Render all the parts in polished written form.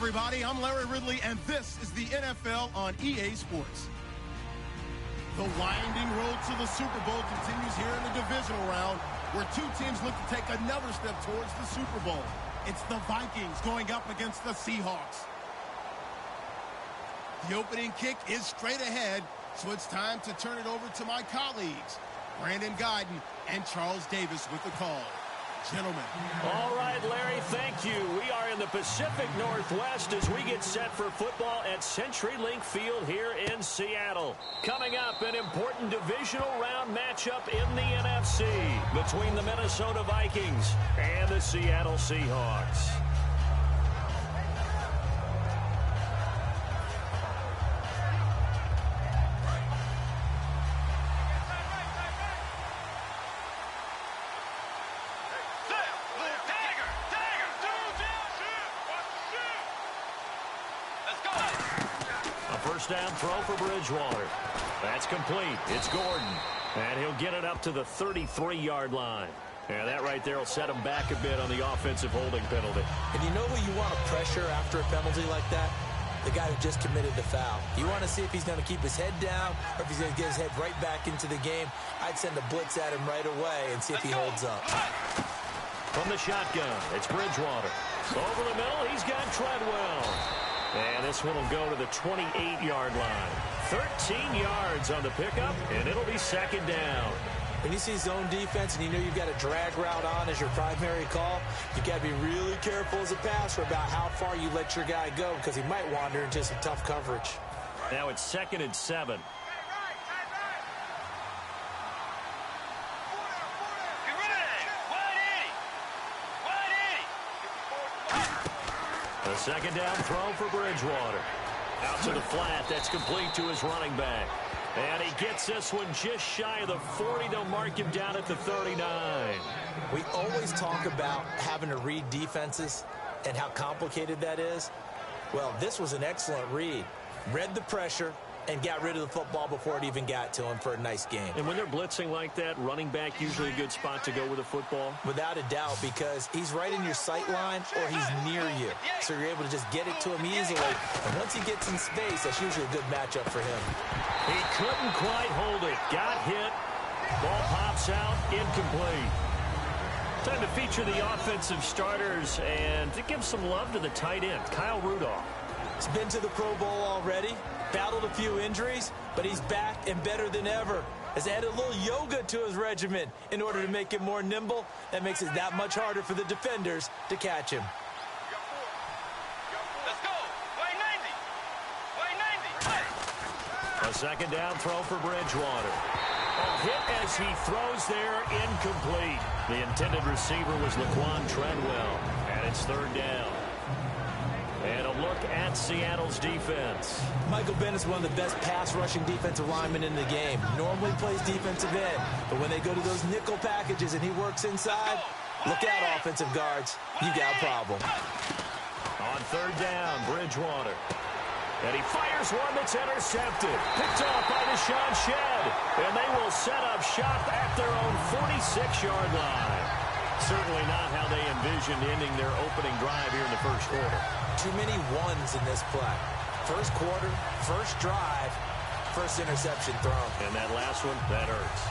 everybody. I'm Larry Ridley, and this is the NFL on EA Sports. The winding road to the Super Bowl continues here in the divisional round, where two teams look to take another step towards the Super Bowl. It's the Vikings going up against the Seahawks. The opening kick is straight ahead, so it's time to turn it over to my colleagues, Brandon Guyton and Charles Davis with the call. Gentlemen. All right, Larry, thank you. We are in the Pacific Northwest as we get set for football at CenturyLink Field here in Seattle. Coming up, an important divisional round matchup in the NFC between the Minnesota Vikings and the Seattle Seahawks. Down throw for Bridgewater. That's complete. It's Gordon. And he'll get it up to the 33-yard line. And that right there will set him back a bit on the offensive holding penalty. And you know who you want to pressure after a penalty like that? The guy who just committed the foul. You want to see if he's going to keep his head down or if he's going to get his head right back into the game. I'd send a blitz at him right away and see if he holds up. From the shotgun, it's Bridgewater. Over the middle, he's got Treadwell. And this one will go to the 28-yard line. 13 yards on the pickup, and it'll be second down. When you see zone defense and you know you've got a drag route on as your primary call, you got to be really careful as a passer about how far you let your guy go because he might wander into some tough coverage. Now it's 2nd and 7. A second down throw for Bridgewater. Out to the flat. That's complete to his running back. And he gets this one just shy of the 40. They'll mark him down at the 39. We always talk about having to read defenses and how complicated that is. Well, this was an excellent read. Read the pressure and got rid of the football before it even got to him for a nice game. And when they're blitzing like that, running back usually a good spot to go with the football? Without a doubt, because he's right in your sight line or he's near you. So you're able to just get it to him easily. And once he gets in space, that's usually a good matchup for him. He couldn't quite hold it. Got hit. Ball pops out. Incomplete. Time to feature the offensive starters and to give some love to the tight end, Kyle Rudolph. He's been to the Pro Bowl already, battled a few injuries, but he's back and better than ever. Has added a little yoga to his regimen in order to make him more nimble. That makes it that much harder for the defenders to catch him. Let's go. Way 90. A second down throw for Bridgewater. A hit as he throws there, incomplete. The intended receiver was Laquan Treadwell, and it's third down. And a look at Seattle's defense. Michael Bennett's one of the best pass-rushing defensive linemen in the game. Normally plays defensive end, but when they go to those nickel packages and he works inside, look out, offensive guards. You got a problem. On third down, Bridgewater. And he fires one that's intercepted. Picked off by Deshaun Shedd. And they will set up shop at their own 46-yard line. Certainly not how they envisioned ending their opening drive here in the first quarter. Too many ones in this play. First quarter, first drive, first interception thrown. And that last one, that hurts.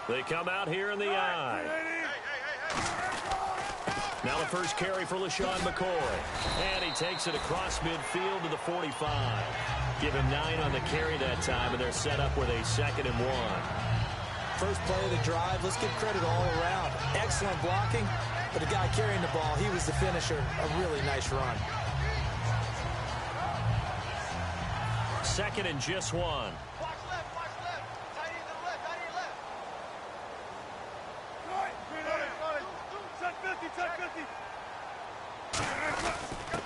They come out here in the eye. Now the first carry for LaShawn McCoy. And he takes it across midfield to the 45. Give him 9 on the carry that time, and they're set up with a 2nd and 1. First play of the drive, let's give credit all around. Excellent blocking, but the guy carrying the ball, he was the finisher. A really nice run. 2nd and just 1. Watch left. Tight end to the left. Check 50.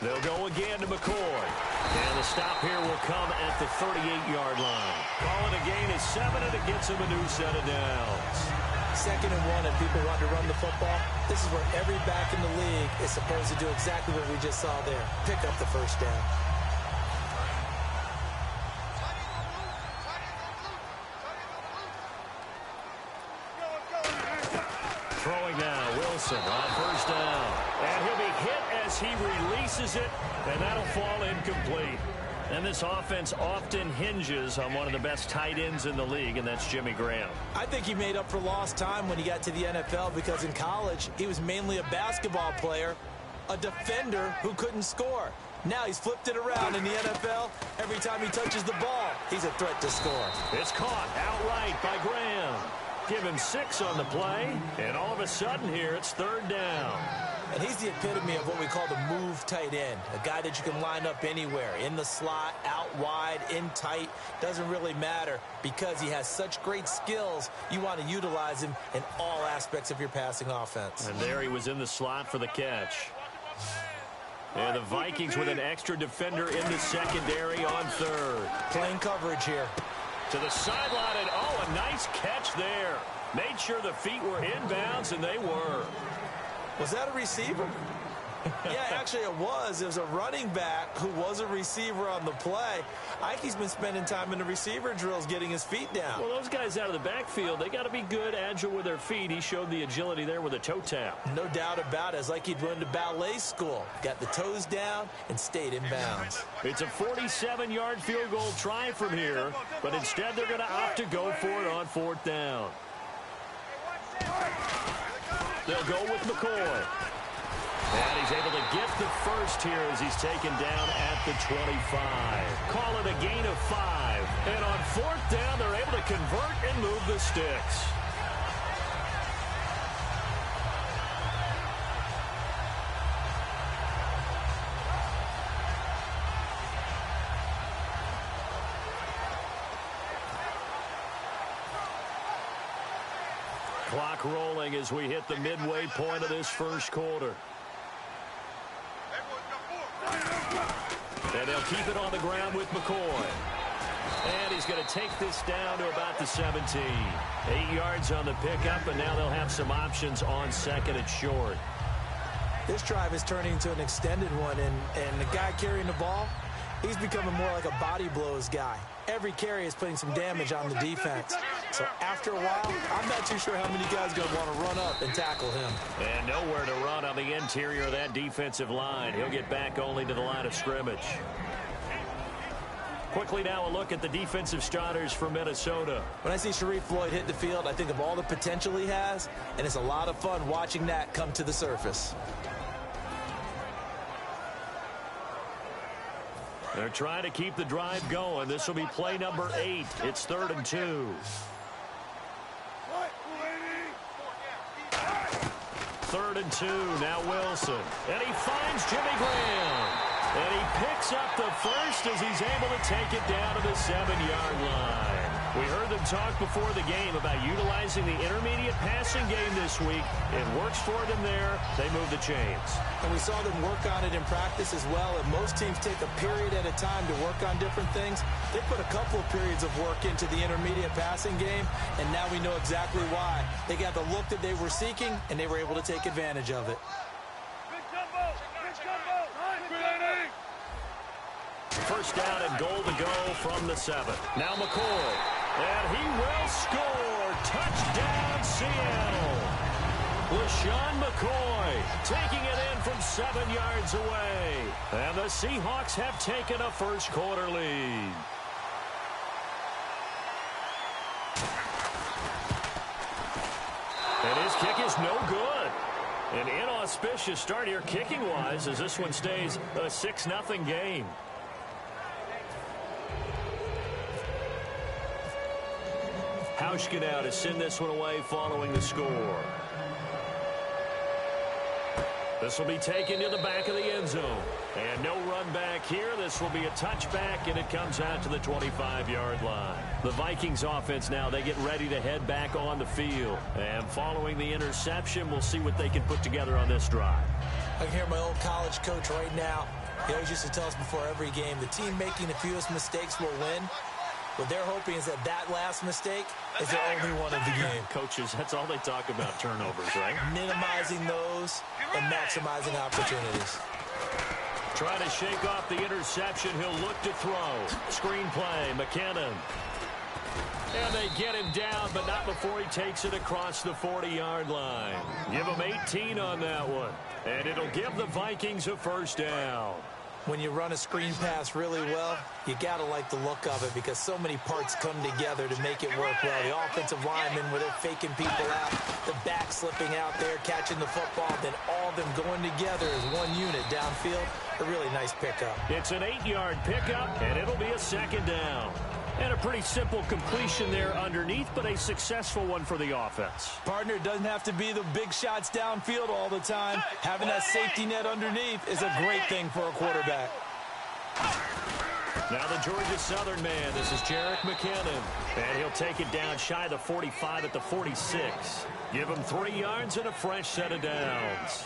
They'll go again to McCoy. And the stop here will come at the 38-yard line. Calling a gain is 7, and it gets him a new set of downs. 2nd and 1, and people want to run the football. This is where every back in the league is supposed to do exactly what we just saw there. Pick up the first down. Throwing as he releases it, and that'll fall incomplete. And this offense often hinges on one of the best tight ends in the league, and that's Jimmy Graham. I think he made up for lost time when he got to the NFL because in college, he was mainly a basketball player, a defender who couldn't score. Now he's flipped it around in the NFL. Every time he touches the ball, he's a threat to score. It's caught outright by Graham. Give him 6 on the play, and all of a sudden here, it's 3rd down. And he's the epitome of what we call the move tight end, a guy that you can line up anywhere, in the slot, out wide, in tight, doesn't really matter because he has such great skills. You want to utilize him in all aspects of your passing offense. And there he was in the slot for the catch. And the Vikings with an extra defender in the secondary on 3rd. Playing coverage here. To the sideline, and oh, a nice catch there. Made sure the feet were inbounds, and they were. Was that a receiver? Yeah, actually it was. It was a running back who was a receiver on the play. Ike's been spending time in the receiver drills getting his feet down. Well, those guys out of the backfield, they got to be good, agile with their feet. He showed the agility there with a toe tap. No doubt about it. It's like he'd run to ballet school. Got the toes down and stayed in bounds. It's a 47-yard field goal try from here, but instead they're going to opt to go for it on 4th down. They'll go with McCoy. And he's able to get the first here as he's taken down at the 25. Call it a gain of 5. And on 4th down, they're able to convert and move the sticks. Clock rolling as we hit the midway point of this first quarter. And they'll keep it on the ground with McCoy. And he's going to take this down to about the 17. 8 yards on the pickup, and now they'll have some options on 2nd and short. This drive is turning into an extended one, and the guy carrying the ball, he's becoming more like a body blows guy. Every carry is putting some damage on the defense. So after a while, I'm not too sure how many guys are going to want to run up and tackle him. And nowhere to run on the interior of that defensive line. He'll get back only to the line of scrimmage. Quickly now a look at the defensive starters for Minnesota. When I see Sharif Floyd hit the field, I think of all the potential he has, and it's a lot of fun watching that come to the surface. They're trying to keep the drive going. This will be play number 8. It's 3rd and 2. 3rd and 2. Now Wilson. And he finds Jimmy Graham. And he picks up the first as he's able to take it down to the 7-yard line. We heard them talk before the game about utilizing the intermediate passing game this week. It works for them there. They move the chains. And we saw them work on it in practice as well. And most teams take a period at a time to work on different things. They put a couple of periods of work into the intermediate passing game, and now we know exactly why. They got the look that they were seeking, and they were able to take advantage of it. First down and goal to go from the 7. Now McCoy. And he will score. Touchdown, Seattle. LaShawn McCoy taking it in from 7 yards away. And the Seahawks have taken a first quarter lead. And his kick is no good. An inauspicious start here kicking-wise as this one stays a 6-0 game. Hauschka now to send this one away following the score. This will be taken to the back of the end zone. And no run back here. This will be a touchback, and it comes out to the 25-yard line. The Vikings offense now, they get ready to head back on the field. And following the interception, we'll see what they can put together on this drive. I can hear my old college coach right now. He always used to tell us before every game, the team making the fewest mistakes will win. What they're hoping is that that last mistake is their only one of the game. Coaches, that's all they talk about, turnovers, right? Minimizing those and maximizing opportunities. Trying to shake off the interception. He'll look to throw. Screen play, McKinnon. And they get him down, but not before he takes it across the 40-yard line. Give him 18 on that one. And it'll give the Vikings a first down. When you run a screen pass really well, you got to like the look of it because so many parts come together to make it work well. The offensive linemen, where they're faking people out, the back slipping out there, catching the football, then all of them going together as one unit downfield. A really nice pickup. It's an 8-yard pickup, and it'll be a second down. And a pretty simple completion there underneath, but a successful one for the offense. Partner, doesn't have to be the big shots downfield all the time. Having that safety net underneath is a great thing for a quarterback. Now the Georgia Southern man, this is Jerick McKinnon. And he'll take it down shy of the 45 at the 46. Give him 3 yards and a fresh set of downs.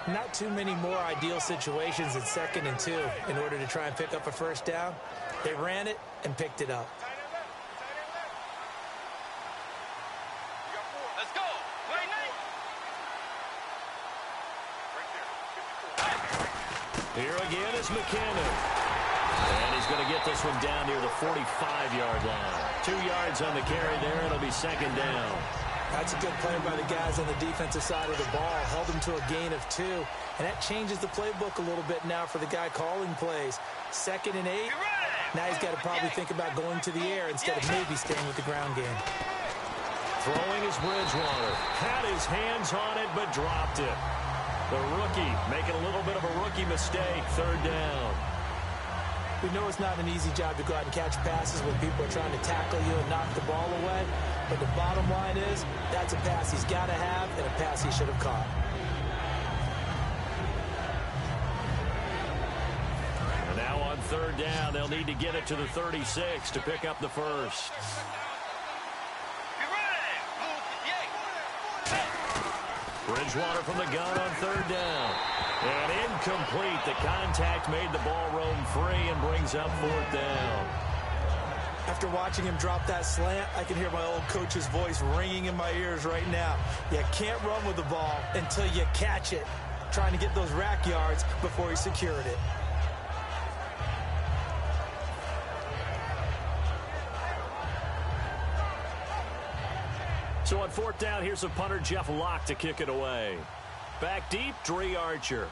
Not too many more ideal situations in 2nd and 2 in order to try and pick up a first down. They ran it and picked it up. Let's go. Wait, Here again is McKinnon. And he's going to get this one down near the 45-yard line. 2 yards on the carry there. It'll be second down. That's a good play by the guys on the defensive side of the ball. Held them to a gain of 2. And that changes the playbook a little bit now for the guy calling plays. 2nd and 8. Now he's got to probably think about going to the air instead of maybe staying with the ground game. Throwing is Bridgewater. Had his hands on it, but dropped it. The rookie making a little bit of a rookie mistake. Third down. We know it's not an easy job to go out and catch passes when people are trying to tackle you and knock the ball away. But the bottom line is, that's a pass he's got to have and a pass he should have caught. And now on third down, they'll need to get it to the 36 to pick up the first. Bridgewater from the gun on third down. And incomplete. The contact made the ball roam free and brings up fourth down. After watching him drop that slant, I can hear my old coach's voice ringing in my ears right now. You can't run with the ball until you catch it. Trying to get those rack yards before he secured it. So on fourth down, here's the punter, Jeff Locke, to kick it away. Back deep, Dre Archer.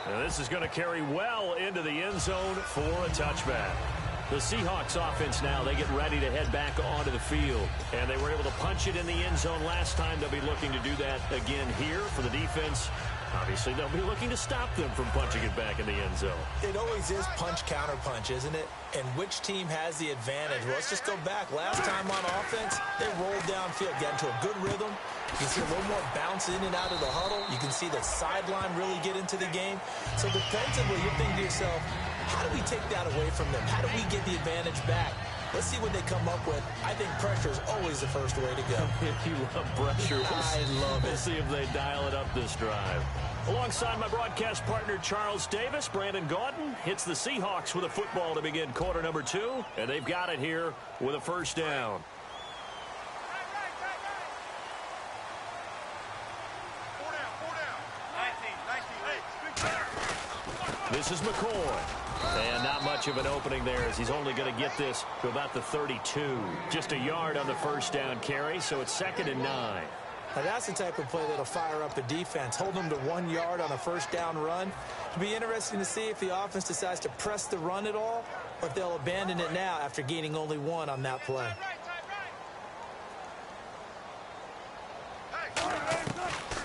And this is going to carry well into the end zone for a touchback. The Seahawks offense now, they get ready to head back onto the field. And they were able to punch it in the end zone last time. They'll be looking to do that again here for the defense. Obviously, they'll be looking to stop them from punching it back in the end zone. It always is punch-counter-punch, isn't it? And which team has the advantage? Well, let's just go back. Last time on offense, they rolled downfield, got into a good rhythm. You can see a little more bounce in and out of the huddle. You can see the sideline really get into the game. So defensively, you're thinking to yourself, how do we take that away from them? How do we get the advantage back? Let's see what they come up with. I think pressure is always the first way to go. You love pressure. I love it. We'll see if they dial it up this drive. Alongside my broadcast partner, Charles Davis, Brandon Gaudin hits the Seahawks with a football to begin quarter number 2. And they've got it here with a first down. This is McCoy. And not much of an opening there as he's only going to get this to about the 32. Just a yard on the first down carry, so it's 2nd and 9. Now that's the type of play that'll fire up the defense. Hold them to 1 yard on a first down run. It'll be interesting to see if the offense decides to press the run at all or if they'll abandon it now after gaining only 1 on that play.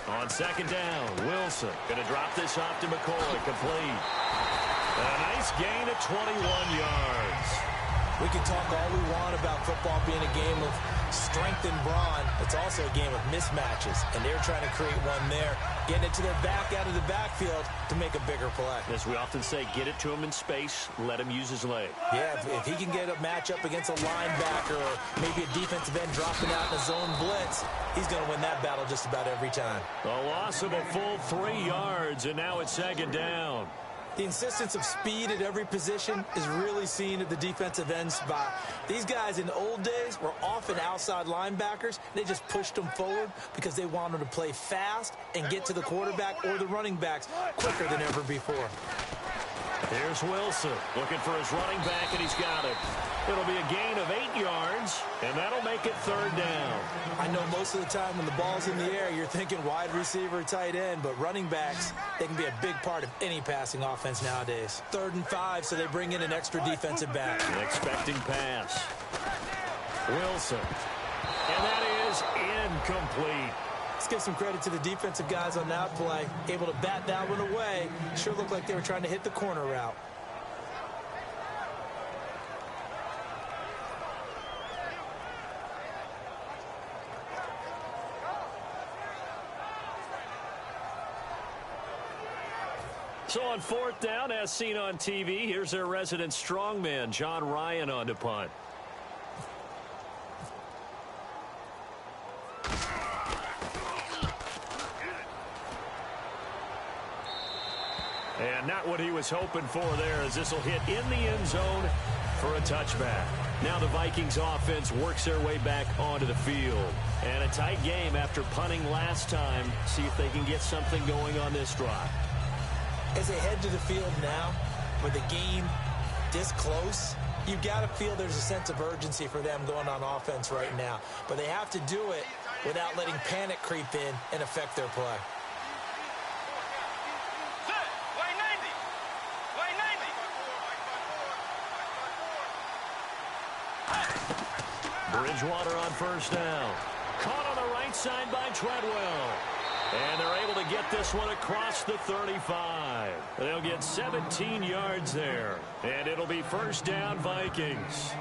On second down, Wilson going to drop this off to McCoy, complete. A nice gain of 21 yards. We can talk all we want about football being a game of strength and brawn. It's also a game of mismatches, and they're trying to create one there, getting it to their back out of the backfield to make a bigger play. As we often say, get it to him in space, let him use his leg. Yeah, if he can get a matchup against a linebacker or maybe a defensive end dropping out in a zone blitz, he's going to win that battle just about every time. A loss of a full 3 yards, and now it's second down. The insistence of speed at every position is really seen at the defensive end spot. These guys in the old days were often outside linebackers. They just pushed them forward because they wanted to play fast and get to the quarterback or the running backs quicker than ever before. Here's Wilson looking for his running back, and he's got it. It'll be a gain of 8 yards, and that'll make it 3rd down. I know most of the time when the ball's in the air, you're thinking wide receiver, tight end, but running backs, they can be a big part of any passing offense nowadays. 3rd and 5, so they bring in an extra defensive back. An expecting pass. Wilson. And that is incomplete. Let's give some credit to the defensive guys on that play. Able to bat that one away. Sure looked like they were trying to hit the corner route. So on 4th down, as seen on TV, here's their resident strongman, John Ryan, on to punt. And not what he was hoping for there, as this will hit in the end zone for a touchback. Now the Vikings offense works their way back onto the field. And a tight game after punting last time. See if they can get something going on this drive. As they head to the field now, with the game this close, you've got to feel there's a sense of urgency for them going on offense right now. But they have to do it without letting panic creep in and affect their play. Bridgewater on 1st down. Caught on the right side by Treadwell. And they're able to get this one across the 35. They'll get 17 yards there. And it'll be 1st down, Vikings.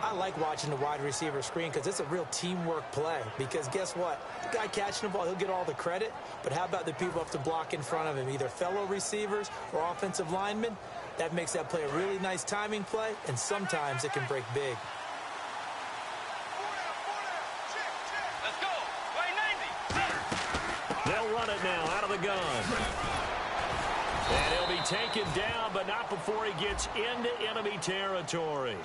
I like watching the wide receiver screen because it's a real teamwork play. Because guess what? The guy catching the ball, he'll get all the credit. But how about the people up to block in front of him, either fellow receivers or offensive linemen? That makes that play a really nice timing play, and sometimes it can break big. They'll run it now out of the gun. And he'll be taken down, but not before he gets into enemy territory.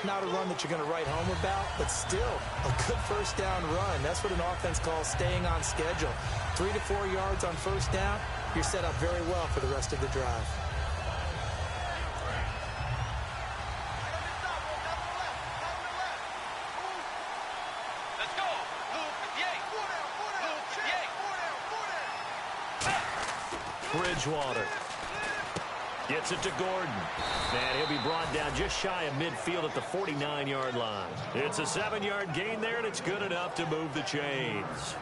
Not a run that you're going to write home about, but still a good 1st down run. That's what an offense calls staying on schedule. 3 to 4 yards on 1st down, you're set up very well for the rest of the drive. Bridgewater gets it to Gordon. And he'll be brought down just shy of midfield at the 49-yard line. It's a 7-yard gain there, and it's good enough to move the chains.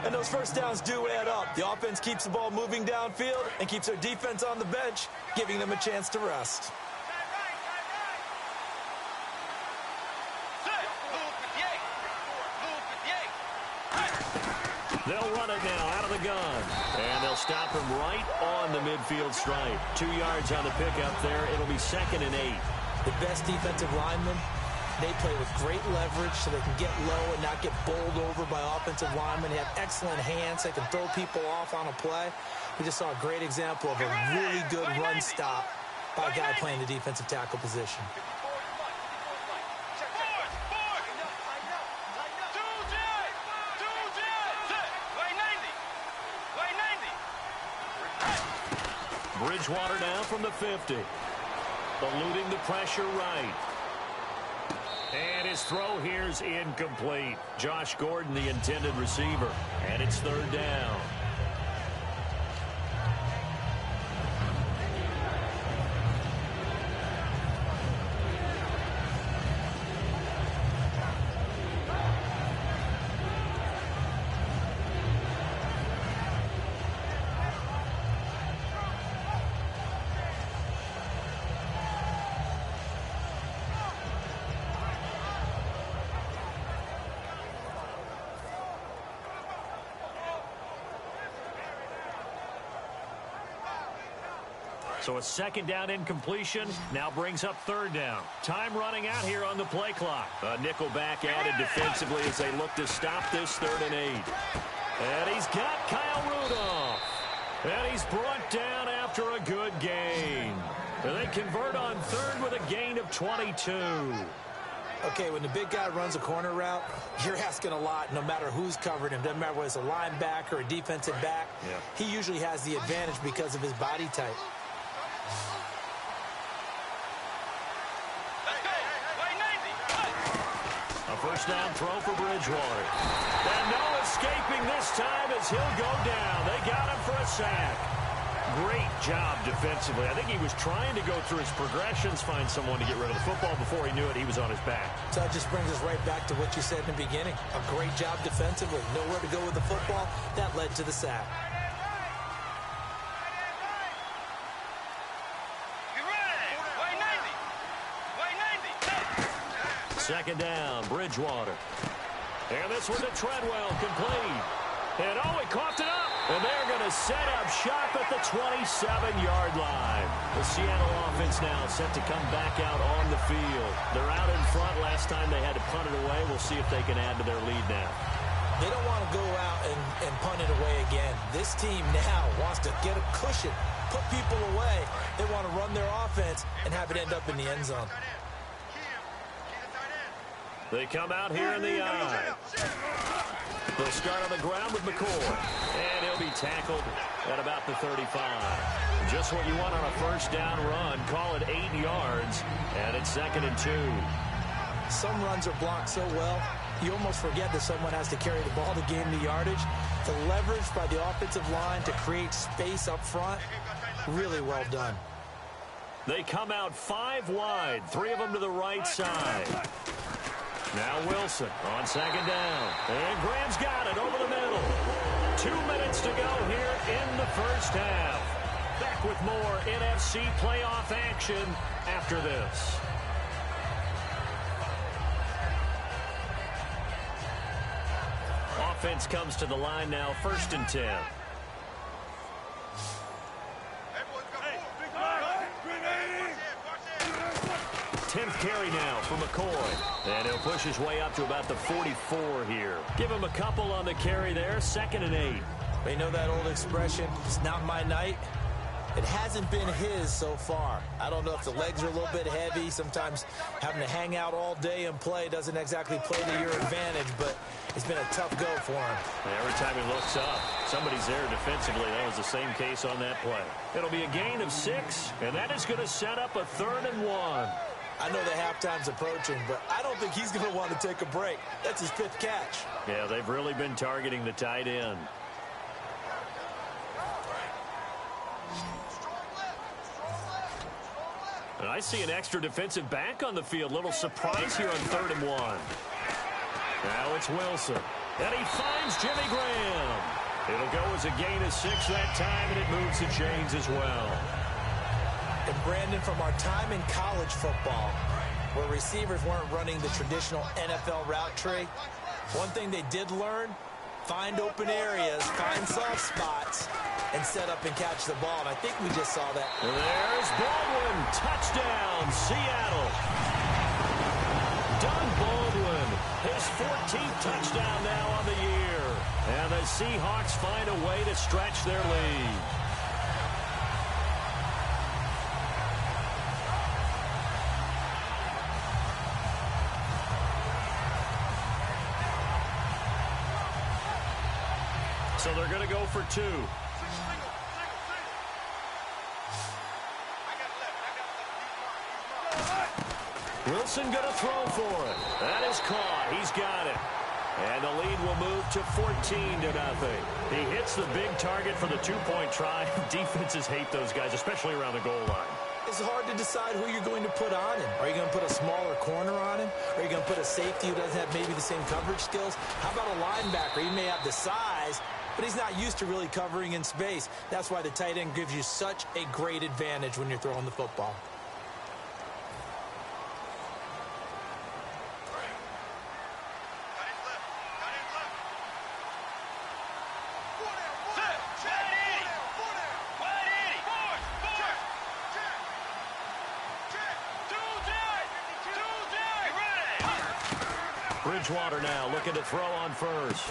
And those 1st downs do add up. The offense keeps the ball moving downfield and keeps their defense on the bench, giving them a chance to rest. They'll run it now out of the gun. And they'll stop him right on the midfield stripe. 2 yards on the pickup there. It'll be 2nd and 8. The best defensive linemen, they play with great leverage so they can get low and not get bowled over by offensive linemen. They have excellent hands. They can throw people off on a play. We just saw a great example of a really good run stop by a guy playing the defensive tackle position. Bridgewater now from the 50. Eluding the pressure right. And his throw here's incomplete. Josh Gordon, the intended receiver. And it's 3rd down. So a 2nd down incompletion now brings up 3rd down. Time running out here on the play clock. A nickel back added defensively as they look to stop this 3rd and 8. And he's got Kyle Rudolph. And he's brought down after after a good gain. And they convert on third with a gain of 22. Okay, when the big guy runs a corner route, you're asking a lot no matter who's covering him. Doesn't matter whether it's a linebacker or a defensive back. Yeah. He usually has the advantage because of his body type. A first down throw for Bridgewater. And no escaping this time as he'll go down. They got him for a sack. Great job defensively. I think he was trying to go through his progressions, find someone to get rid of the football. Before he knew it, he was on his back. So that just brings us right back to what you said in the beginning. A great job defensively. Nowhere to go with the football. That led to the sack. Second down, Bridgewater. And this one to Treadwell, complete. And oh, he coughed it up. And they're going to set up shop at the 27-yard line. The Seattle offense now set to come back out on the field. They're out in front. Last time they had to punt it away. We'll see if they can add to their lead now. They don't want to go out and punt it away again. This team now wants to get a cushion, put people away. They want to run their offense and have it end up in the end zone. They come out here in the eye. They'll start on the ground with McCoy. And he'll be tackled at about the 35. Just what you want on a first down run. Call it 8 yards. And it's 2nd and 2. Some runs are blocked so well, you almost forget that someone has to carry the ball to gain the yardage. The leverage by the offensive line to create space up front, really well done. They come out 5 wide. 3 of them to the right side. Now Wilson on 2nd down. And Graham's got it over the middle. 2 minutes to go here in the first half. Back with more NFC playoff action after this. Offense comes to the line now, 1st and 10. 10th carry now for McCoy. And he'll push his way up to about the 44 here. Give him a couple on the carry there. 2nd and 8. They know that old expression, it's not my night. It hasn't been his so far. I don't know if the legs are a little bit heavy. Sometimes having to hang out all day and play doesn't exactly play to your advantage, but it's been a tough go for him. Every time he looks up, somebody's there defensively. That was the same case on that play. It'll be a gain of 6, and that is going to set up a 3rd and 1. I know the halftime's approaching, but I don't think he's going to want to take a break. That's his 5th catch. Yeah, they've really been targeting the tight end. And I see an extra defensive back on the field. Little surprise here on 3rd and 1. Now it's Wilson. And he finds Jimmy Graham. It'll go as a gain of 6 that time, and it moves the chains as well. And Brandon, from our time in college football, where receivers weren't running the traditional NFL route tree, one thing they did learn, find open areas, find soft spots, and set up and catch the ball. And I think we just saw that. There's Baldwin. Touchdown, Seattle. Doug Baldwin, his 14th touchdown now on the year. And the Seahawks find a way to stretch their lead. So they're going to go for 2. Wilson going to throw for it. That is caught. He's got it. And the lead will move to 14-0. He hits the big target for the 2-point try. Defenses hate those guys, especially around the goal line. It's hard to decide who you're going to put on him. Are you going to put a smaller corner on him? Are you going to put a safety who doesn't have maybe the same coverage skills? How about a linebacker? He may have the size, but he's not used to really covering in space. That's why the tight end gives you such a great advantage when you're throwing the football. Bridgewater now looking to throw on first.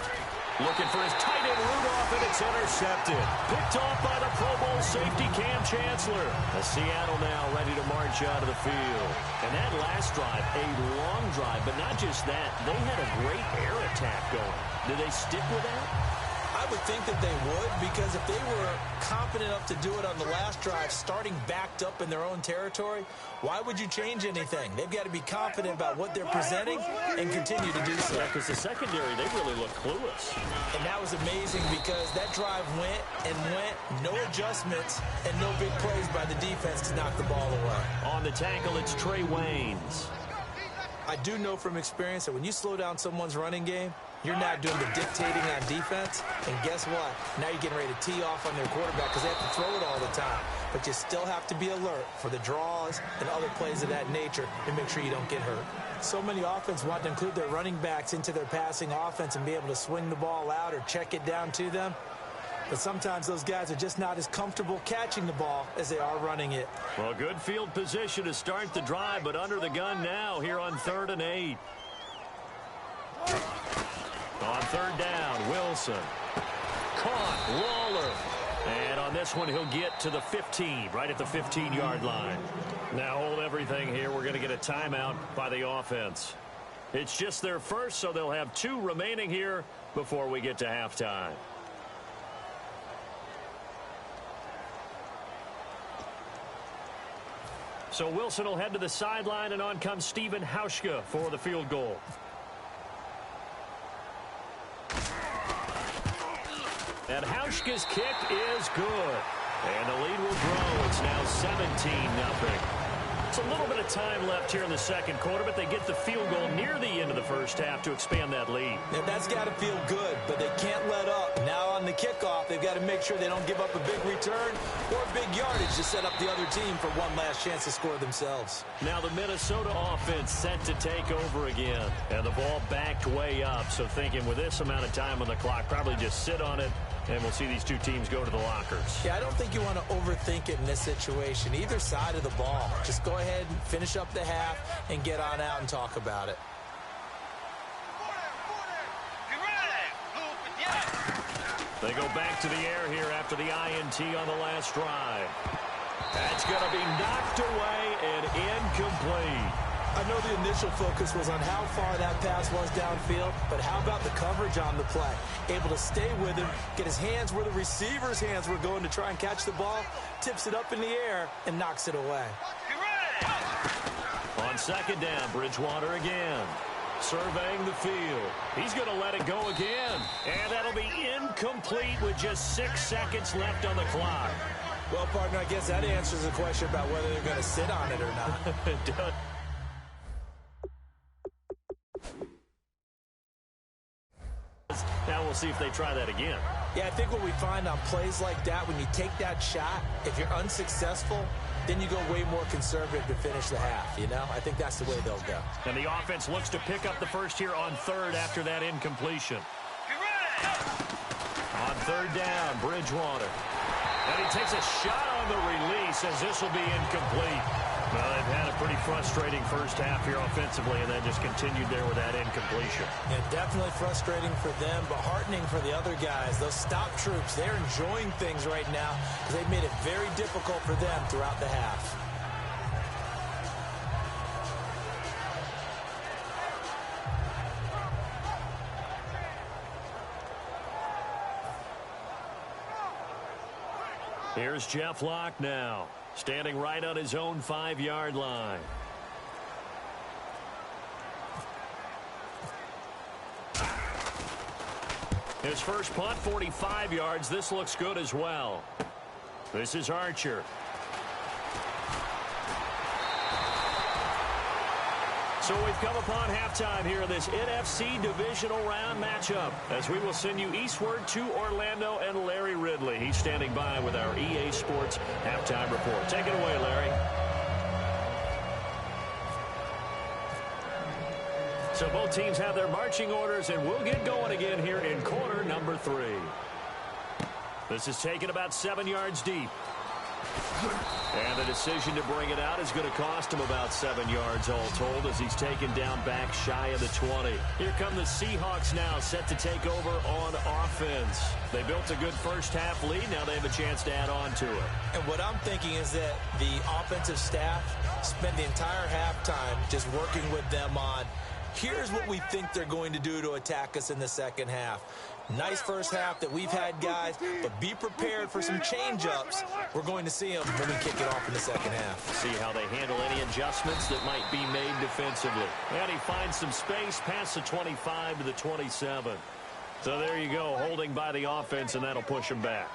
Looking for his tight end Rudolph, and it's intercepted. Picked off by the Pro Bowl safety Cam Chancellor. As Seattle now ready to march out of the field. And that last drive, a long drive, but not just that. They had a great air attack going. Do they stick with that? I would think that they would, because if they were confident enough to do it on the last drive, starting backed up in their own territory, why would you change anything? They've got to be confident about what they're presenting and continue to do so. Yeah, because the secondary, they really look clueless. And that was amazing because that drive went and went, no adjustments, and no big plays by the defense to knock the ball away. On the tackle, it's Trey Waynes. I do know from experience that when you slow down someone's running game, you're now doing the dictating on defense, and guess what? Now you're getting ready to tee off on their quarterback because they have to throw it all the time. But you still have to be alert for the draws and other plays of that nature to make sure you don't get hurt. So many offenses want to include their running backs into their passing offense and be able to swing the ball out or check it down to them. But sometimes those guys are just not as comfortable catching the ball as they are running it. Well, good field position to start the drive, but under the gun now here on 3rd and 8. On 3rd down, Wilson. Caught, Waller. And on this one, he'll get to the 15, right at the 15-yard line. Now hold everything here. We're going to get a timeout by the offense. It's just their first, so they'll have 2 remaining here before we get to halftime. So Wilson will head to the sideline, and on comes Stephen Hauschka for the field goal. And Hauschka's kick is good. And the lead will grow. It's now 17-0. It's a little bit of time left here in the second quarter, but they get the field goal near the end of the first half to expand that lead. And that's got to feel good, but they can't let up. Now on the kickoff, they've got to make sure they don't give up a big return or big yardage to set up the other team for one last chance to score themselves. Now the Minnesota offense set to take over again. And the ball backed way up, so thinking with this amount of time on the clock, probably just sit on it, and we'll see these two teams go to the lockers. Yeah, I don't think you want to overthink it in this situation. Either side of the ball. Just go ahead and finish up the half and get on out and talk about it. They go back to the air here after the INT on the last drive. That's going to be knocked away and incomplete. I know the initial focus was on how far that pass was downfield, but how about the coverage on the play? Able to stay with him, get his hands where the receiver's hands were going to try and catch the ball, tips it up in the air, and knocks it away. On 2nd down, Bridgewater again. Surveying the field. He's going to let it go again. And that'll be incomplete with just 6 seconds left on the clock. Well, partner, I guess that answers the question about whether they're going to sit on it or not. It does. Now we'll see if they try that again. Yeah, I think what we find on plays like that, when you take that shot, if you're unsuccessful, then you go way more conservative to finish the half, you know? I think that's the way they'll go. And the offense looks to pick up the first here on 3rd after that incompletion. On 3rd down, Bridgewater. And he takes a shot on the release as this will be incomplete. Well, they've had a pretty frustrating first half here offensively, and then just continued there with that incompletion. Yeah, definitely frustrating for them, but heartening for the other guys. Those stop troops, they're enjoying things right now because they've made it very difficult for them throughout the half. Here's Jeff Locke now, standing right on his own 5-yard line. His first punt, 45 yards. This looks good as well. This is Archer. So we've come upon halftime here in this NFC divisional round matchup, as we will send you eastward to Orlando and Larry Ridley. He's standing by with our EA Sports halftime report. Take it away, Larry. So both teams have their marching orders, and we'll get going again here in quarter number 3. This is taken about 7 yards deep. And the decision to bring it out is going to cost him about 7 yards all told as he's taken down back shy of the 20. Here come the Seahawks now set to take over on offense. They built a good first half lead. Now they have a chance to add on to it. And what I'm thinking is that the offensive staff spent the entire halftime just working with them on, here's what we think they're going to do to attack us in the second half. Nice first half that we've had, guys, but be prepared for some change-ups. We're going to see them when we kick it off in the second half. See how they handle any adjustments that might be made defensively. And he finds some space past the 25 to the 27. So there you go, holding by the offense, and that'll push him back.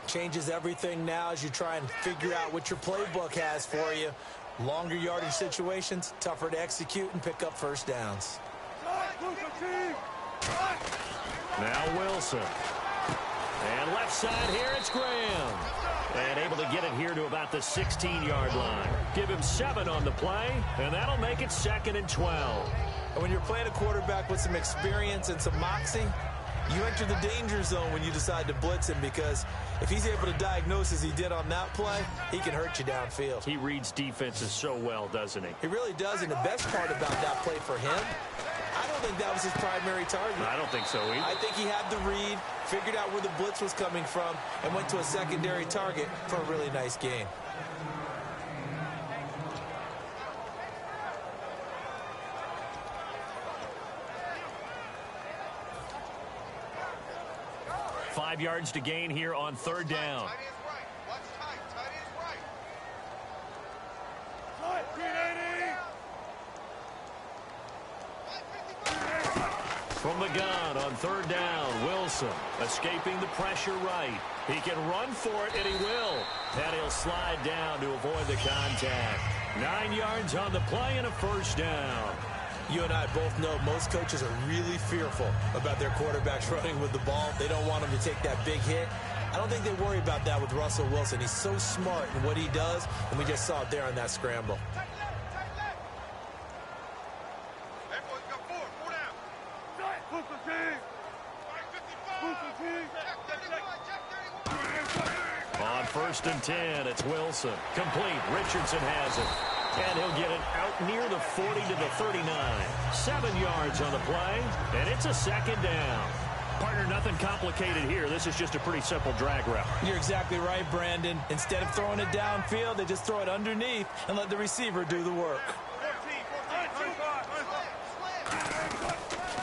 Changes everything now as you try and figure out what your playbook has for you. Longer yardage situations, tougher to execute and pick up first downs. Now Wilson. And left side here, it's Graham. And able to get it here to about the 16-yard line. Give him 7 on the play, and that'll make it 2nd and 12. And when you're playing a quarterback with some experience and some moxie, you enter the danger zone when you decide to blitz him, because if he's able to diagnose as he did on that play, he can hurt you downfield. He reads defenses so well, doesn't he? He really does, and the best part about that play for him, I don't think that was his primary target. I don't think so either. I think he had the read, figured out where the blitz was coming from, and went to a secondary target for a really nice gain. Five yards to gain here on third down. Tight end's right. Watch tight. Tight end's right. From the gun on third down, Wilson escaping the pressure right. He can run for it, and he will. And he'll slide down to avoid the contact. 9 yards on the play and a first down. You and I both know most coaches are really fearful about their quarterbacks running with the ball. They don't want them to take that big hit. I don't think they worry about that with Russell Wilson. He's so smart in what he does, and we just saw it there on that scramble. Tight left. Tight left. Hey, boys, got 4. 4 down. Check 31. On first and 10, it's Wilson. Complete. Richardson has it. And he'll get it out near the 40 to the 39. 7 yards on the play, and it's a second down. Partner, nothing complicated here. This is just a pretty simple drag route. You're exactly right, Brandon. Instead of throwing it downfield, they just throw it underneath and let the receiver do the work.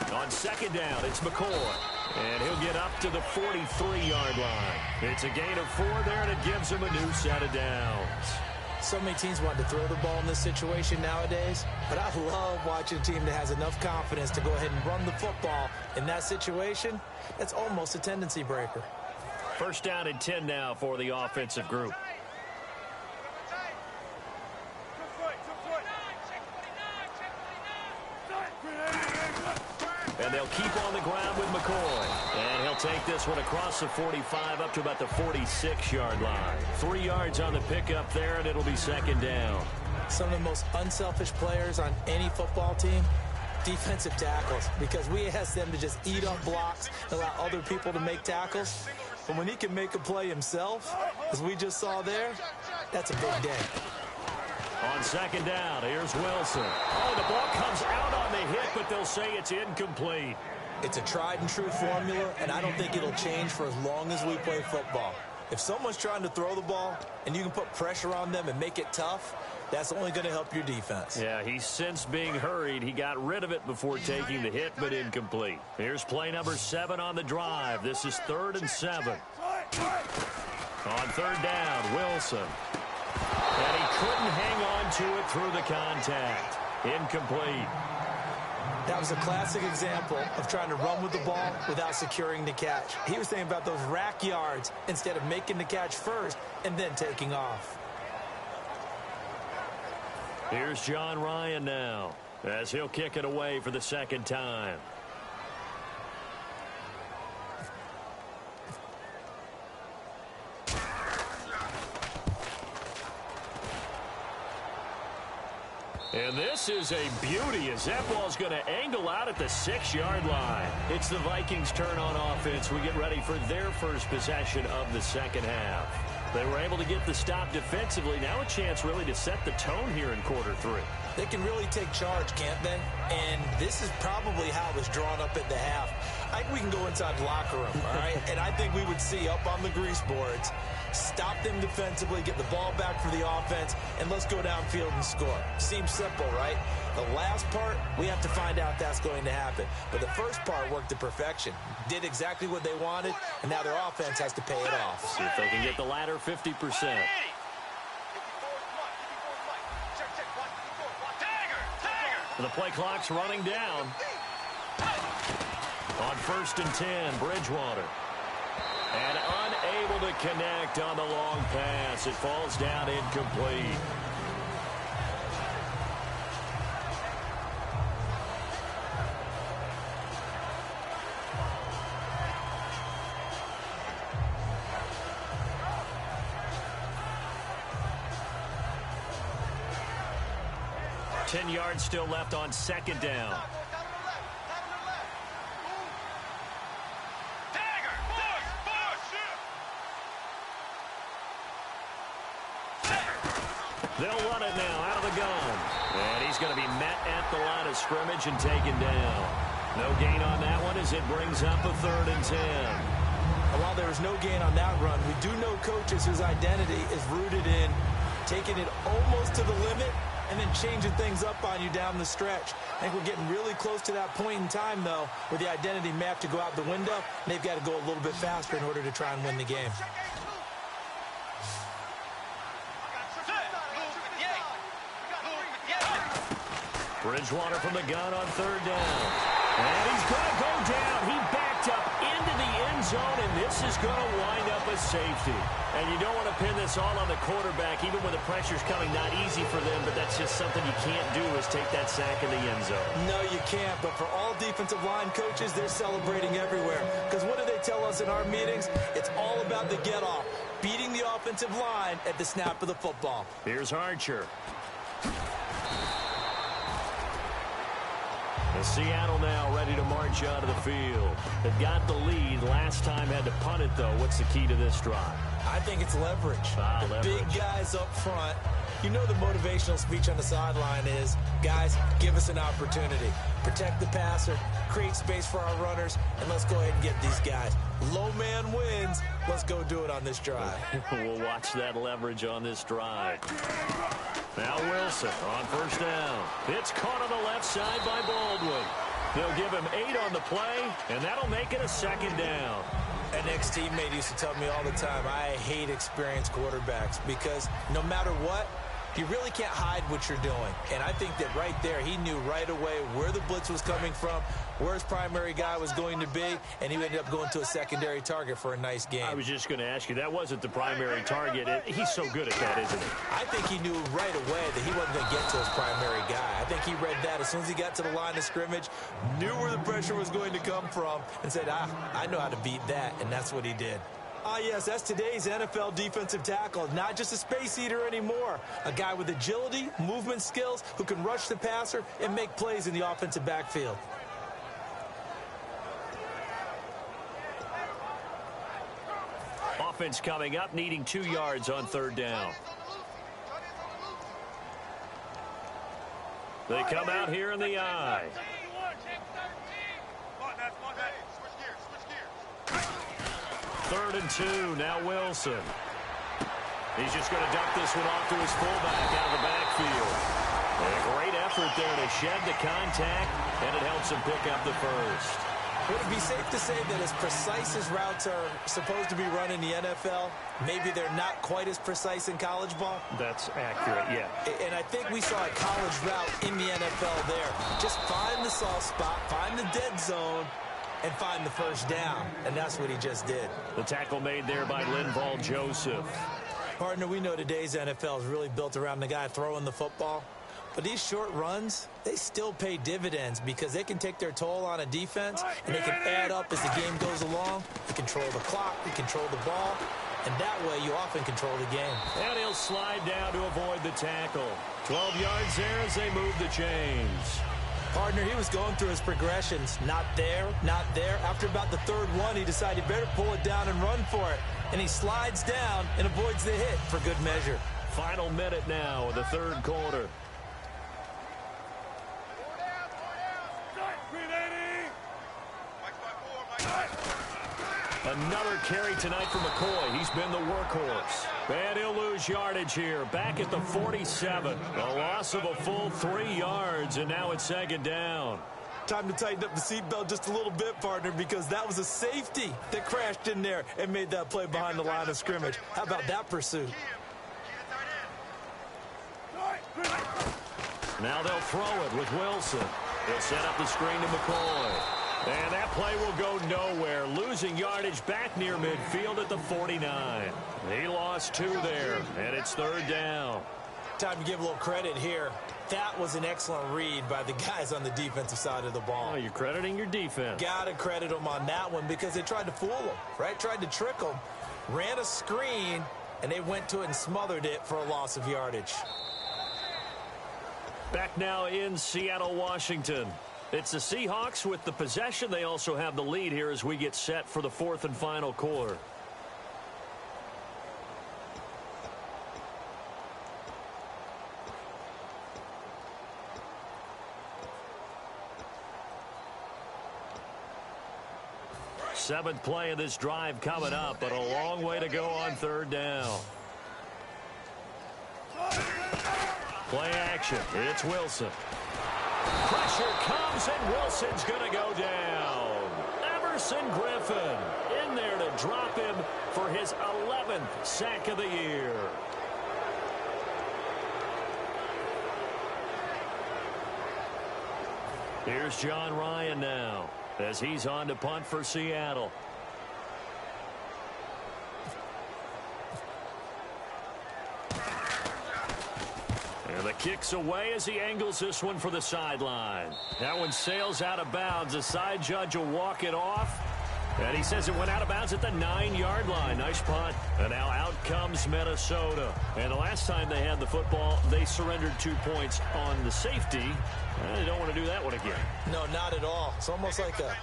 14. On second down, it's McCoy. And he'll get up to the 43-yard line. It's a gain of 4 there, and it gives him a new set of downs. So many teams want to throw the ball in this situation nowadays, but I love watching a team that has enough confidence to go ahead and run the football in that situation. That's almost a tendency breaker. First down and 10 now for the offensive group. And they'll keep on the ground with McCoy. And he'll take this one across the 45 up to about the 46-yard line. 3 yards on the pickup there, and it'll be second down. Some of the most unselfish players on any football team, defensive tackles, because we ask them to just eat up blocks and allow other people to make tackles. But when he can make a play himself, as we just saw there, that's a big day. On second down, here's Wilson. Oh, the ball comes out on the hit, but they'll say it's incomplete. It's a tried-and-true formula, and I don't think it'll change for as long as we play football. If someone's trying to throw the ball and you can put pressure on them and make it tough, that's only going to help your defense. Yeah, he's since being hurried. He got rid of it before taking the hit, but incomplete. Here's play number 7 on the drive. This is 3rd and 7. On third down, Wilson. And he couldn't hang on to it through the contact. Incomplete. That was a classic example of trying to run with the ball without securing the catch. He was thinking about those rack yards instead of making the catch first and then taking off. Here's John Ryan now as he'll kick it away for the second time. And this is a beauty as that ball's going to angle out at the 6-yard line. It's the Vikings' turn on offense. We get ready for their first possession of the second half. They were able to get the stop defensively. Now a chance really to set the tone here in quarter 3. They can really take charge, can't they? And this is probably how it was drawn up at the half. I think we can go inside the locker room, all right? And I think we would see up on the grease boards, stop them defensively, get the ball back for the offense, and let's go downfield and score. Seems simple, right? The last part, we have to find out if that's going to happen. But the first part worked to perfection. Did exactly what they wanted, and now their offense has to pay it off. See if they can get the latter 50%. The play clock's running down. On 1st and 10, Bridgewater. And unable to connect on the long pass. It falls down incomplete. Ten yards still left on 2nd down. They'll run it now out of the gun. And he's going to be met at the line of scrimmage and taken down. No gain on that one as it brings up a 3rd and 10. And while there was no gain on that run, we do know coaches whose identity is rooted in taking it almost to the limit and then changing things up on you down the stretch. I think we're getting really close to that point in time, though, where the identity may have to go out the window, and they've got to go a little bit faster in order to try and win the game. Bridgewater from the gun on 3rd down. And he's going to go down. He backed up into the end zone, and this is going to wind up a safety. And you don't want to pin this all on the quarterback, even when the pressure's coming. Not easy for them, but that's just something you can't do is take that sack in the end zone. No, you can't. But for all defensive line coaches, they're celebrating everywhere. Because what do they tell us in our meetings? It's all about the get-off, beating the offensive line at the snap of the football. Here's Archer. And Seattle now ready to march out of the field. They've got the lead. Last time had to punt it, though. What's the key to this drive? I think it's leverage. Leverage. Big guys up front. You know the motivational speech on the sideline is, guys, give us an opportunity. Protect the passer, create space for our runners, and let's go ahead and get these guys. Low man wins. Let's go do it on this drive. We'll watch that leverage on this drive. Now Wilson on 1st down. It's caught on the left side by Baldwin. They'll give him 8 on the play, and that'll make it a 2nd down. An ex-teammate used to tell me all the time, I hate experienced quarterbacks because no matter what, you really can't hide what you're doing. And I think that right there, he knew right away where the blitz was coming from, where his primary guy was going to be, and he ended up going to a secondary target for a nice game. I was just going to ask you, that wasn't the primary target. He's so good at that, isn't he? I think he knew right away that he wasn't going to get to his primary guy. I think he read that as soon as he got to the line of scrimmage, knew where the pressure was going to come from, and said, I know how to beat that, and that's what he did. Yes, that's today's NFL defensive tackle. Not just a space eater anymore. A guy with agility, movement skills, who can rush the passer and make plays in the offensive backfield. Offense coming up, needing 2 yards on 3rd down. They come out here in the eye. 3rd and 2, now Wilson. He's just going to dump this one off to his fullback out of the backfield. And a great effort there to shed the contact, and it helps him pick up the first. Would it be safe to say that as precise as routes are supposed to be run in the NFL, maybe they're not quite as precise in college ball? That's accurate, yeah. And I think we saw a college route in the NFL there. Just find the soft spot, find the dead zone, and find the first down. And that's what he just did. The tackle made there by Linval Joseph. Partner, we know today's NFL is really built around the guy throwing the football. But these short runs, they still pay dividends because they can take their toll on a defense, and they can add up as the game goes along. You control the clock, you control the ball, and that way you often control the game. And he'll slide down to avoid the tackle. 12 yards there as they move the chains. Partner, he was going through his progressions. Not there, not there. After about the third one, he decided he better pull it down and run for it. and he slides down and avoids the hit for good measure. Final minute now of the third quarter. Another carry tonight for McCoy. He's been the workhorse. And he'll lose yardage here. Back at the 47. A loss of a full 3 yards, and now it's second down. Time to tighten up the seatbelt just a little bit, partner, because that was a safety that crashed in there and made that play behind the line of scrimmage. How about that pursuit? Now they'll throw it with Wilson. They'll set up the screen to McCoy. And that play will go nowhere. Losing yardage back near midfield at the 49. He lost 2 there, and it's third down. Time to give a little credit here. That was an excellent read by the guys on the defensive side of the ball. Oh, you're crediting your defense. Got to credit them on that one because they tried to fool them, right? Tried to trick them. Ran a screen, and they went to it and smothered it for a loss of yardage. Back now in Seattle, Washington. It's the Seahawks with the possession. They also have the lead here as we get set for the fourth and final quarter. Seventh play of this drive coming up, but a long way to go on third down. Play action. It's Wilson. Pressure comes, and Wilson's going to go down. Everson Griffin in there to drop him for his 11th sack of the year. Here's John Ryan now as he's on to punt for Seattle. And the kick's away as he angles this one for the sideline. That one sails out of bounds. The side judge will walk it off. And he says it went out of bounds at the 9-yard line. Nice punt. And now out comes Minnesota. And the last time they had the football, they surrendered 2 points on the safety. They don't want to do that one again. No, not at all. It's almost like a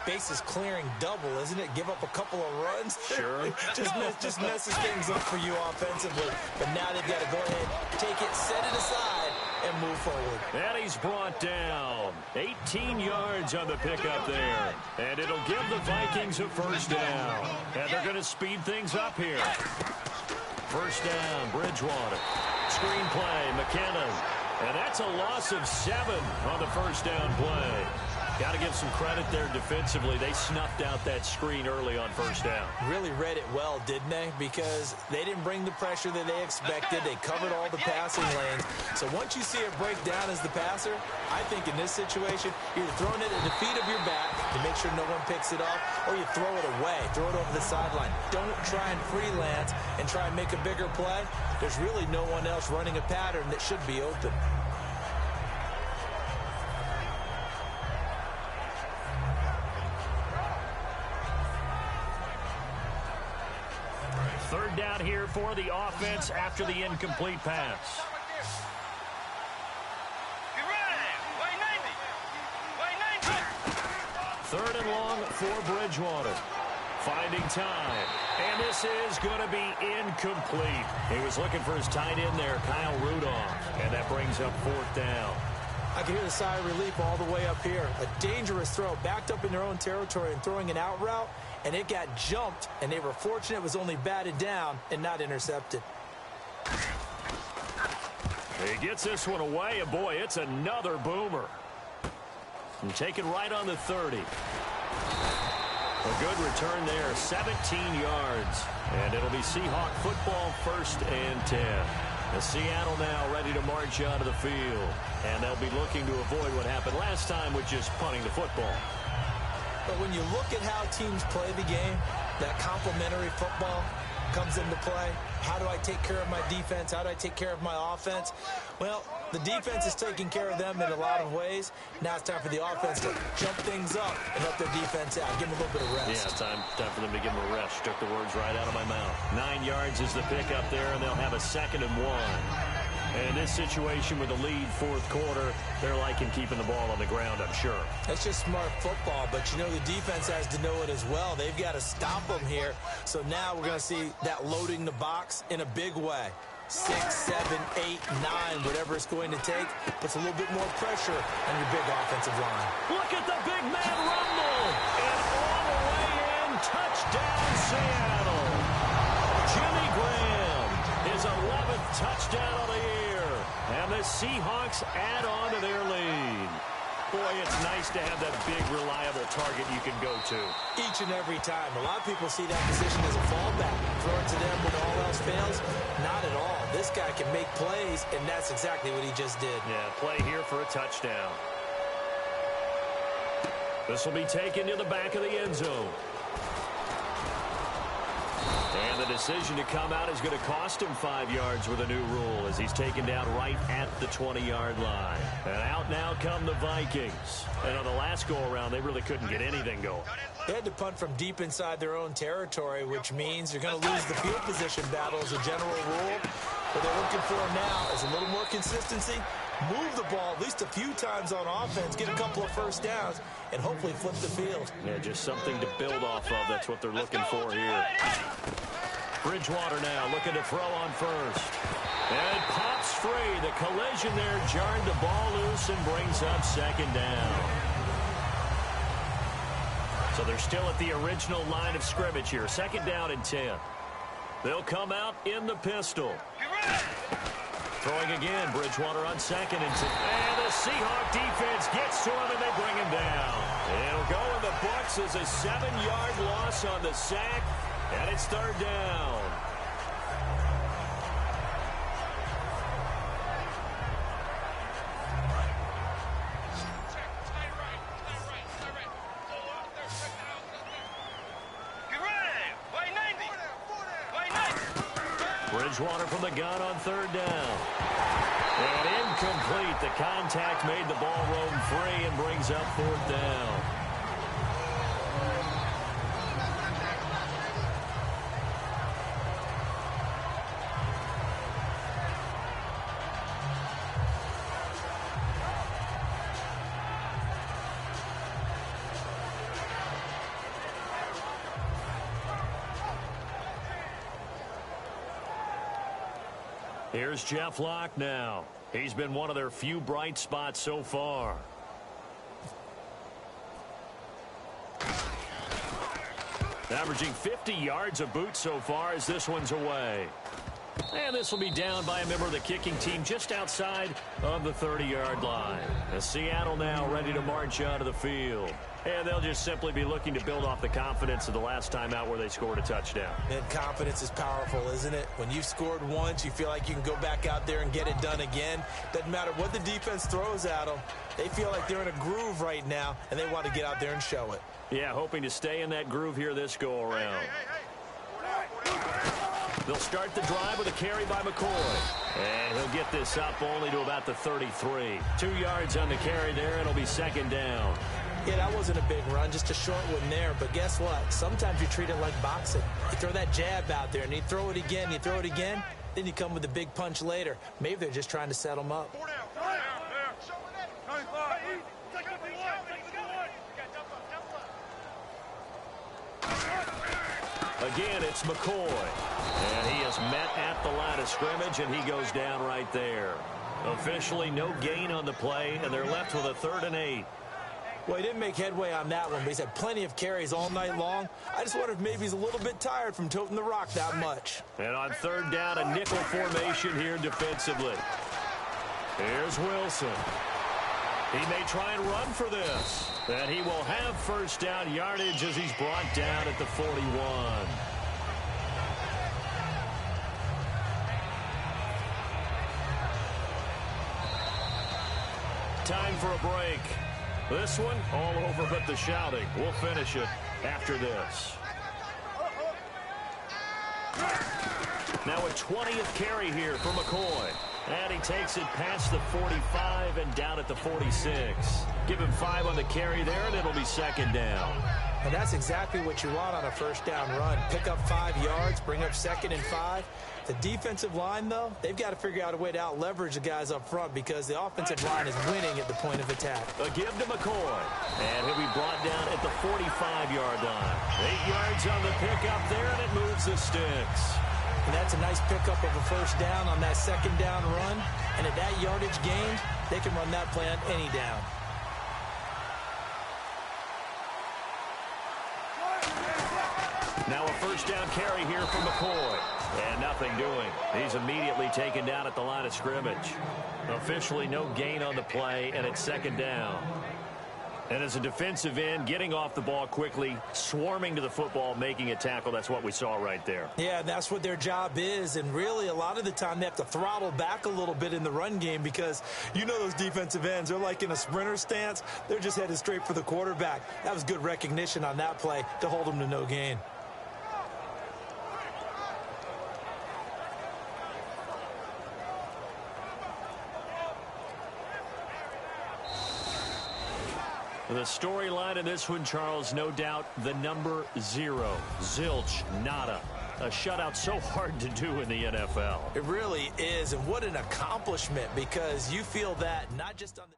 bases clearing double, isn't it? Give up a couple of runs. Sure. just messes things up for you offensively. But now they've got to go ahead, take it, set it aside, and move forward. And he's brought down. 18 yards on the pickup there. And it'll give the Vikings a first down. And they're going to speed things up here. First down, Bridgewater. Screen play, McKinnon. And that's a loss of 7 on the first down play. Got to give some credit there defensively. They snuffed out that screen early on first down. Really read it well, didn't they? Because they didn't bring the pressure that they expected. They covered all the passing lanes. So once you see it break down as the passer, I think in this situation, you're throwing it at the feet of your back to make sure no one picks it off, or you throw it away, throw it over the sideline. Don't try and freelance and try and make a bigger play. There's really no one else running a pattern that should be open. Third down here for the offense after the incomplete pass. Third and long for Bridgewater. Finding time. And this is going to be incomplete. He was looking for his tight end there, Kyle Rudolph. And that brings up fourth down. I can hear the sigh of relief all the way up here. A dangerous throw, backed up in their own territory and throwing an out route, and it got jumped, and they were fortunate it was only batted down and not intercepted. He gets this one away, and boy, it's another boomer. And taken right on the 30. A good return there, 17 yards. And it'll be Seahawk football, 1st and 10. As Seattle now ready to march onto the field. And they'll be looking to avoid what happened last time with just punting the football. But when you look at how teams play the game, that complementary football comes into play. How do I take care of my defense? How do I take care of my offense? Well, the defense is taking care of them in a lot of ways. Now it's time for the offense to jump things up and help their defense out. Give them a little bit of rest. Yeah, time for them to give them a rest. Took the words right out of my mouth. 9 yards is the pickup there, and they'll have a 2nd and 1. And in this situation with the lead fourth quarter, they're liking keeping the ball on the ground, I'm sure. That's just smart football, but you know the defense has to know it as well. They've got to stop them here. So now we're going to see that loading the box in a big way. 6, 7, 8, 9, whatever it's going to take, puts a little bit more pressure on your big offensive line. Look at the big man rumble. And all the way in, touchdown Seattle. Jimmy Graham, his 11th touchdown of the year. And the Seahawks add on to their lead. Boy, it's nice to have that big, reliable target you can go to. Each and every time. A lot of people see that position as a fallback. Throw it to them when all else fails. Not at all. This guy can make plays, and that's exactly what he just did. Yeah, play here for a touchdown. This will be taken to the back of the end zone. And the decision to come out is going to cost him 5 yards with a new rule as he's taken down right at the 20-yard line. And out now come the Vikings. And on the last go-around, they really couldn't get anything going. They had to punt from deep inside their own territory, which means you're going to lose the field position battle as a general rule. What they're looking for now is a little more consistency, move the ball at least a few times on offense, get a couple of first downs, and hopefully flip the field. Yeah, just something to build off of. That's what they're looking for here. Bridgewater now looking to throw on first. And it pops free. The collision there jarred the ball loose and brings up second down. So they're still at the original line of scrimmage here. Second down and 10. They'll come out in the pistol. Throwing again, Bridgewater on second and 10. And the Seahawk defense gets to him and they bring him down. It'll go in the books as a 7-yard loss on the sack. And it's third down. Bridgewater from the gun on third down. And incomplete. The contact made the ball roam free and brings up fourth down. Here's Jeff Locke now. He's been one of their few bright spots so far. Averaging 50 yards a boot so far as this one's away. And this will be down by a member of the kicking team just outside of the 30-yard line. As Seattle now ready to march out of the field. And they'll just simply be looking to build off the confidence of the last time out where they scored a touchdown. And confidence is powerful, isn't it? When you've scored once, you feel like you can go back out there and get it done again. Doesn't matter what the defense throws at them. They feel like they're in a groove right now, and they want to get out there and show it. Yeah, hoping to stay in that groove here this go-around. They'll start the drive with a carry by McCoy. And he'll get this up only to about the 33. 2 yards on the carry there, and it'll be second down. Yeah, that wasn't a big run, just a short one there. But guess what? Sometimes you treat it like boxing. You throw that jab out there, and you throw it again, you throw it again, then you come with a big punch later. Maybe they're just trying to set them up. Again, it's McCoy. And he is met at the line of scrimmage, and he goes down right there. Officially no gain on the play, and they're left with a 3rd and 8. Well, he didn't make headway on that one, but he's had plenty of carries all night long. I just wonder if maybe he's a little bit tired from toting the rock that much. And on third down, a nickel formation here defensively. Here's Wilson. He may try and run for this. And he will have first down yardage as he's brought down at the 41. Time for a break. This one, all over but the shouting. We'll finish it after this. Now a 20th carry here for McCoy. And he takes it past the 45 and down at the 46. Give him 5 on the carry there, and it'll be second down. And that's exactly what you want on a first down run. Pick up 5 yards, bring up 2nd and 5. The defensive line, though, they've got to figure out a way to out-leverage the guys up front because the offensive line is winning at the point of attack. A give to McCoy. And he'll be brought down at the 45-yard line. 8 yards on the pickup there, and it moves the sticks. And that's a nice pickup of a first down on that 2nd down run. And at that yardage gained, they can run that play on any down. Now a first down carry here from McCoy. And nothing doing. He's immediately taken down at the line of scrimmage. Officially no gain on the play, and it's 2nd down. And as a defensive end, getting off the ball quickly, swarming to the football, making a tackle, that's what we saw right there. Yeah, that's what their job is. And really, a lot of the time, they have to throttle back a little bit in the run game because you know those defensive ends, they're like in a sprinter stance. They're just headed straight for the quarterback. That was good recognition on that play to hold them to no gain. The storyline in this one, Charles, no doubt the number 0. Zilch, nada. A shutout so hard to do in the NFL. It really is, and what an accomplishment because you feel that not just on the...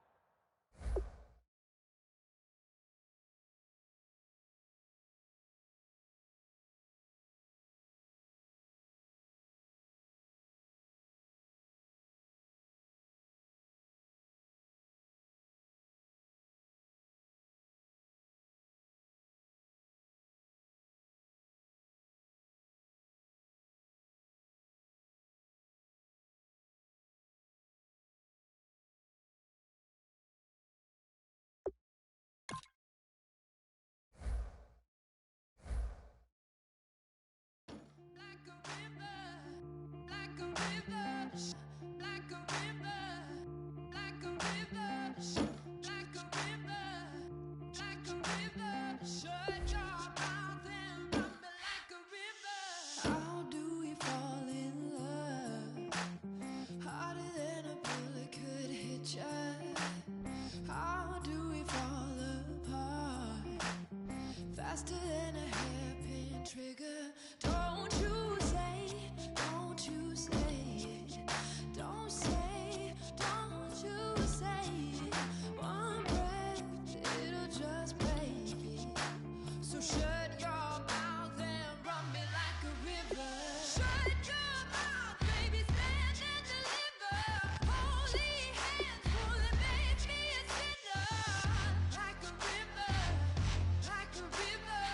Faster than a hairpin trigger. Don't you say it. Don't you say it. One breath, it'll just break it. So shut your mouth and run me like a river. Shut your mouth, baby, stand and deliver. Holy hands, pull and make me a sinner. Like a river, like a river.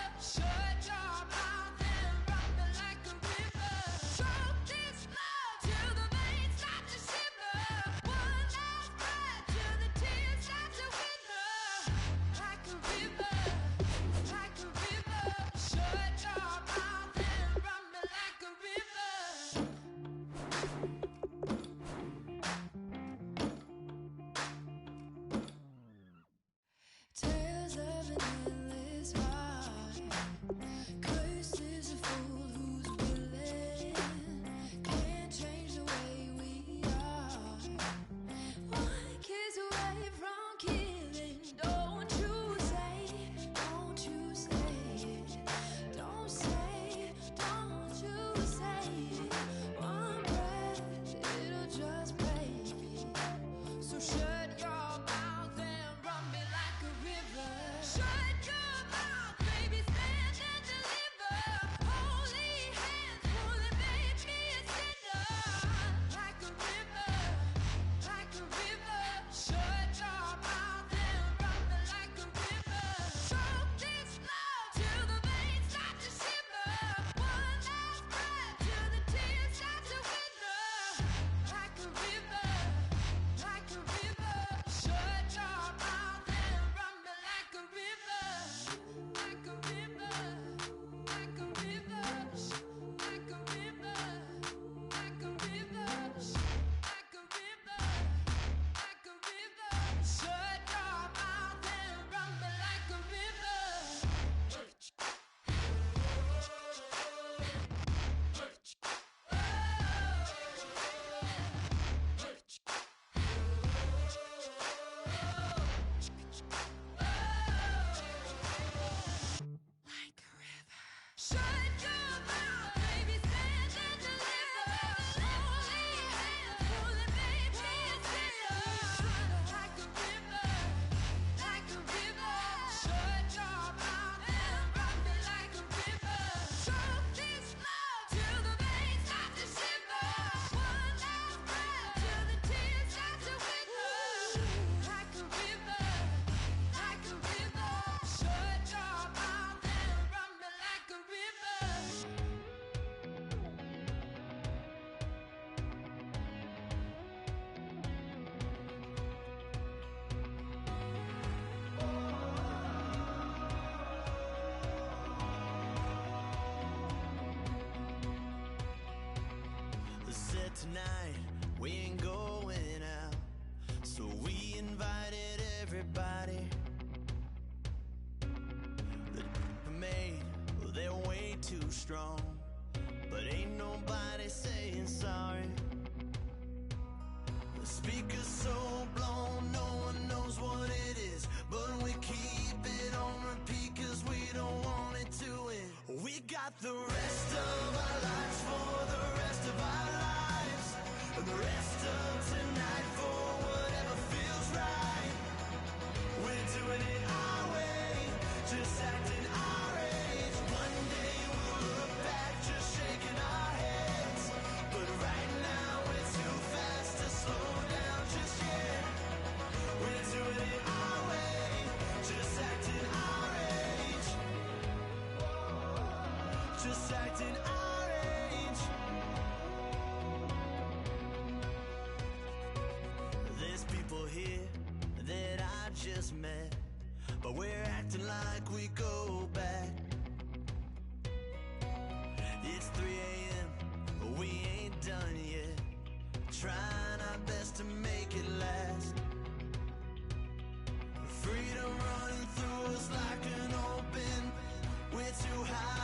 tonight, we ain't going out. So we invited everybody. The made, well, they're way too strong, but ain't nobody saying sorry. The speaker's so blown, no one knows what it is, but we keep it on repeat cause we don't want it to end. We got the rest of our lives for the rest of our lives, and the rest of tonight for whatever feels right. We're doing it our way, just acting our age. One day we'll look back just shaking our heads, but right now we're too fast to slow down just yet. We're doing it our way, just acting our age, just acting our age. There's people here that I just met, but we're acting like we go back. It's 3 a.m., but we ain't done yet, trying our best to make it last. Freedom running through us like an open, we're too high